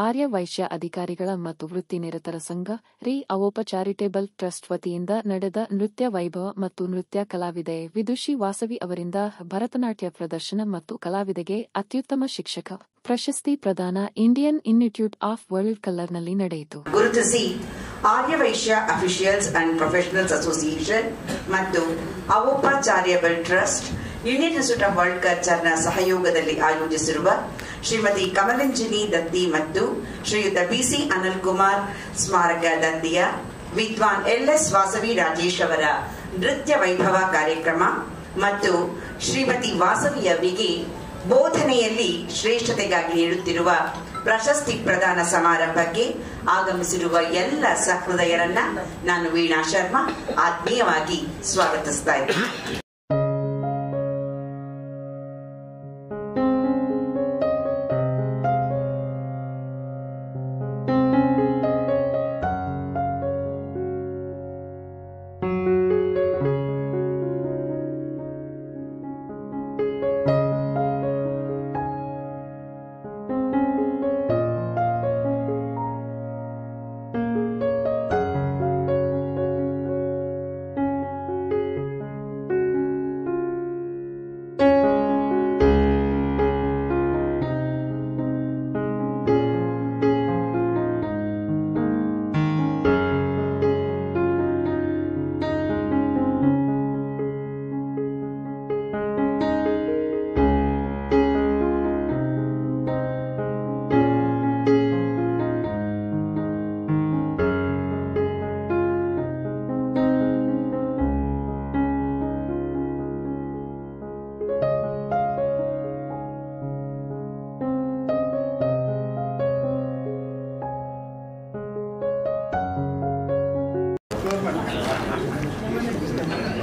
ಆರ್ಯ ವೈಶ್ಯ ಅಧಿಕಾರಿಗಳ ಮತ್ತು ವೃತ್ತಿನಿರತರ ಸಂಘ ರಿ ಅವೋಪ ಚಾರಿಟೇಬಲ್ ಟ್ರಸ್ಟ್ ವತಿಯಿಂದ ನಡೆದ ನೃತ್ಯ ವೈಭವ ಮತ್ತು ನೃತ್ಯ ಕಲಾವಿದೆ ವಿದುಷಿ ವಾಸವಿ ಅವರಿಂದ ಭರತನಾಟ್ಯ ಪ್ರದರ್ಶನ ಮತ್ತು ಕಲಾವಿದೆಗೆ ಅತ್ಯುತ್ತಮ ಶಿಕ್ಷಕ ಪ್ರಶಸ್ತಿ ಪ್ರದಾನ ಇಂಡಿಯನ್ ಇನ್ಸ್ಟಿಟ್ಯೂಟ್ ಆಫ್ ವರ್ಲ್ಡ್ ಕಲರ್ನಲ್ಲಿ ನಡೆಯಿತು. ಗುರುತಿಸಿ Arya Vysya officials and professionals association ಮತ್ತು AVOPA charitable trust Indian institute of world ಕಲ್ಚರ್ನ ಸಹಯೋಗದಲ್ಲಿ ಆಯೋಜಿಸಿರುವ ಶ್ರೀಮತಿ ಕಮಲಂಜಿನಿ ದತ್ತಿ ಮತ್ತು ಶ್ರೀಯುತ ಬಿಸಿ ಅನಿಲ್ ಕುಮಾರ್ ಸ್ಮಾರಕ ದತ್ತಿಯ ವಿದ್ವಾನ್ LS ವಾಸವಿ ರಾಜೇಶ್ ಅವರ ನೃತ್ಯ ವೈಭವ ಕಾರ್ಯಕ್ರಮ ಮತ್ತು ಶ್ರೀಮತಿ ವಾಸವಿ ಅವರಿಗೆ ಬೋಧನೆಯಲ್ಲಿ ಶ್ರೇಷ್ಠತೆಗಾಗಿ ನೀಡುತ್ತಿರುವ ಪ್ರಶಸ್ತಿ ಪ್ರದಾನ ಸಮಾರಂಭಕ್ಕೆ ಆಗಮಿಸಿರುವ ಎಲ್ಲ ಸಹೃದಯರನ್ನ ನಾನು ವೀಣಾ ಶರ್ಮಾ ಆತ್ಮೀಯವಾಗಿ ಸ್ವಾಗತಿಸ್ತಾ ಇದ್ದೇನೆ.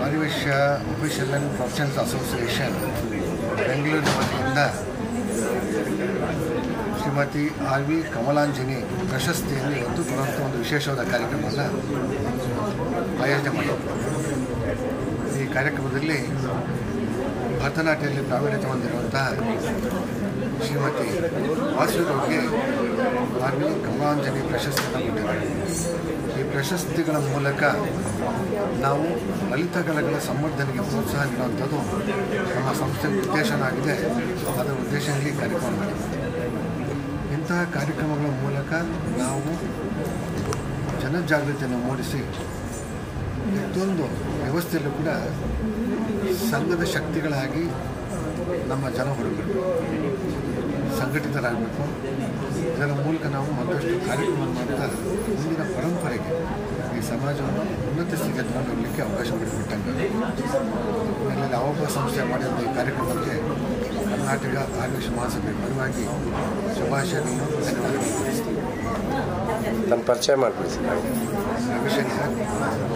ಆರ್ಯ ವೈಶ್ಯ ಅಫಿಷಿಯಲ್ ಅಂಡ್ ಪ್ರೊಫೆಷನಲ್ಸ್ ಅಸೋಸಿಯೇಷನ್ ಬೆಂಗಳೂರಿನ ವತಿಯಿಂದ ಶ್ರೀಮತಿ RV ಕಮಲಾಂಜಿನಿ ಪ್ರಶಸ್ತಿಯನ್ನು ಇವತ್ತು ಕೊಡುವಂಥ ಒಂದು ವಿಶೇಷವಾದ ಕಾರ್ಯಕ್ರಮವನ್ನು ಆಯೋಜನೆ ಮಾಡಿದ್ರು. ಈ ಕಾರ್ಯಕ್ರಮದಲ್ಲಿ ಭರತನಾಟ್ಯದಲ್ಲಿ ಪ್ರಾವೀಣ್ಯತೆ ಹೊಂದಿರುವಂತಹ ಶ್ರೀಮತಿ ವಾಸವಿಯವರಿಗೆ RV ಕಮಲಾಂಜಿನಿ ಪ್ರಶಸ್ತಿಯನ್ನು ಕೊಟ್ಟಿದ್ದಾರೆ. ಈ ಪ್ರಶಸ್ತಿಗಳ ಮೂಲಕ ನಾವು ಲಲಿತ ಕಲೆಗಳ ಸಂವರ್ಧನೆಗೆ ಪ್ರೋತ್ಸಾಹ ನೀಡುವಂಥದ್ದು ನಮ್ಮ ಸಂಸ್ಥೆ ಉದ್ದೇಶನಾಗಿದೆ. ಅದರ ಉದ್ದೇಶದಲ್ಲಿ ಕಾರ್ಯಕ್ರಮ ಮಾಡಿದೆ. ಇಂತಹ ಕಾರ್ಯಕ್ರಮಗಳ ಮೂಲಕ ನಾವು ಜನಜಾಗೃತಿಯನ್ನು ಮೂಡಿಸಿ ಪ್ರತಿಯೊಂದು ವ್ಯವಸ್ಥೆಯಲ್ಲೂ ಕೂಡ ಸಂಘದ ಶಕ್ತಿಗಳಾಗಿ ನಮ್ಮ ಜನ ಹೊರಬೇಕು, ಸಂಘಟಿತರಾಗಬೇಕು. ಇದರ ಮೂಲಕ ನಾವು ಮತ್ತಷ್ಟು ಕಾರ್ಯಕ್ರಮ ಮಾಡ್ತಾ ಮುಂದಿನ ಪರಂಪರೆಗೆ ಈ ಸಮಾಜವನ್ನು ಉನ್ನತ ಸ್ಥಿತಿಗೆ ತಗೊಂಡೋಗಲಿಕ್ಕೆ ಅವಕಾಶ ಮಾಡಿಕೊಟ್ಟಂಗೆ ಆಮೇಲೆ ಅವೋಪ ಸಂಸ್ಥೆ ಮಾಡಿದ ಈ ಕಾರ್ಯಕ್ರಮಕ್ಕೆ ಕರ್ನಾಟಕ ಆರ್ಯ ವೈಶ್ಯ ಮಹಾಸಭೆ ಪರವಾಗಿ ಶುಭಾಶಯಗಳನ್ನು ಧನ್ಯವಾದಗಳು ತಿಳಿಸ್ತೀವಿ. ನಮ್ಮ ಪರಿಚಯ ಮಾಡಿಬಿಡಿ. ರವಿಶಂಕರ್,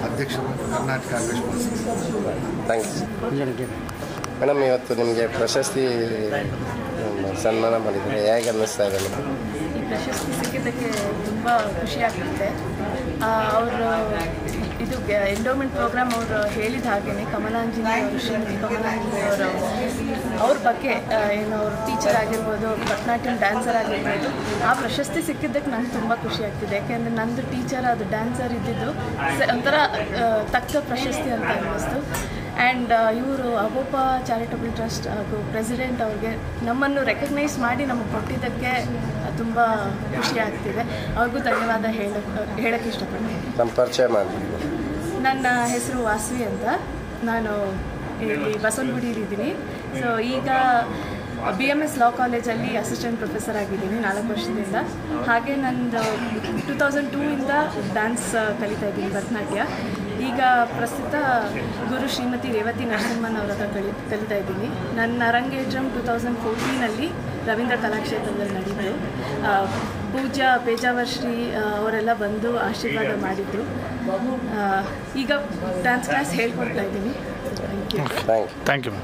ಅಧ್ಯಕ್ಷರು, ಕರ್ನಾಟಕ ಆರ್ಯ ವೈಶ್ಯ ಮಹಾಸಭೆ. Thanks madam. ಇವತ್ತು ನಿಮಗೆ ಪ್ರಶಸ್ತಿ ಸನ್ಮಾನ ಮಾಡಿದ್ದಾರೆ, ಹೇಗೆ ಅನ್ನಿಸ್ತಾ ಇದೆ ಮೇಡಮ್? ಈ ಪ್ರಶಸ್ತಿ ಸಿಕ್ಕಿದ್ದಕ್ಕೆ ತುಂಬ ಖುಷಿಯಾಗ್ತಿದೆ. ಅವರು ಇದು ಎಂಡೋಮೆಂಟ್ ಪ್ರೋಗ್ರಾಮ್ ಅವರು ಹೇಳಿದ ಹಾಗೆಯೇ ಕಮಲಾಂಜಿನಿ ಅವರು, ಶ್ರೀಮತಿ ಕಮಲಾಂಜಿನಿ ಅವರು ಅವ್ರ ಬಗ್ಗೆ ಏನು ಅವ್ರ ಟೀಚರ್ ಆಗಿರ್ಬೋದು, ಭರತನಾಟ್ಯಂ ಡ್ಯಾನ್ಸರ್ ಆಗಿರ್ಬೋದು, ಆ ಪ್ರಶಸ್ತಿ ಸಿಕ್ಕಿದ್ದಕ್ಕೆ ನನಗೆ ತುಂಬ ಖುಷಿಯಾಗ್ತಿದೆ. ಯಾಕೆಂದರೆ ನಂದು ಟೀಚರ್ ಅದು ಡ್ಯಾನ್ಸರ್ ಇದ್ದಿದ್ದು ಒಂಥರ ತಕ್ಕ ಪ್ರಶಸ್ತಿ ಅಂತ ಅನ್ನಿಸ್ತು. ಆ್ಯಂಡ್ ಇವರು ಅವೋಪ ಚಾರಿಟಬಲ್ ಟ್ರಸ್ಟ್ ಹಾಗೂ ಪ್ರೆಸಿಡೆಂಟ್ ಅವ್ರಿಗೆ ನಮ್ಮನ್ನು ರೆಕಗ್ನೈಸ್ ಮಾಡಿ ನಮಗೆ ಕೊಟ್ಟಿದ್ದಕ್ಕೆ ತುಂಬ ಖುಷಿ ಆಗ್ತಿದೆ. ಅವ್ರಿಗೂ ಧನ್ಯವಾದ ಹೇಳೋಕ್ಕೆ ಇಷ್ಟಪಡ್ತೀನಿ. ನಮ್ಮ ಪರಿಚಯ ಮಾಡಿ. ನನ್ನ ಹೆಸರು ವಾಸವಿ ಅಂತ. ನಾನು ಇಲ್ಲಿ ಬಸವನಗುಡಿಲಿದ್ದೀನಿ. ಸೊ ಈಗ BMS ಲಾ ಕಾಲೇಜಲ್ಲಿ ಅಸಿಸ್ಟೆಂಟ್ ಪ್ರೊಫೆಸರ್ ಆಗಿದ್ದೀನಿ 4 ವರ್ಷದಿಂದ. ಹಾಗೆ ನಂದು 2002 ಡ್ಯಾನ್ಸ್ ಕಲಿತಾ ಇದ್ದೀನಿ, ಭರತನಾಟ್ಯ. ಈಗ ಪ್ರಸ್ತುತ ಗುರು ಶ್ರೀಮತಿ ರೇವತಿ ನರಸಿಂಹನ್ ಅವರ ಹತ್ರ ಕಲಿತಾ ಇದ್ದೀನಿ. ನನ್ನ ಅರಂಗೇಟ್ರಂ 2014 ರವೀಂದ್ರ ಕಲಾಕ್ಷೇತ್ರದಲ್ಲಿ ನಡೆಯಿತು. ಪೂಜ್ಯ ಪೇಜಾವರ್ಶ್ರೀ ಅವರೆಲ್ಲ ಬಂದು ಆಶೀರ್ವಾದ ಮಾಡಿದ್ರು. ಈಗ ಡ್ಯಾನ್ಸ್ ಕ್ಲಾಸ್ ಹೇಳ್ಕೊಡ್ತಾ ಇದ್ದೀನಿ. Thank you.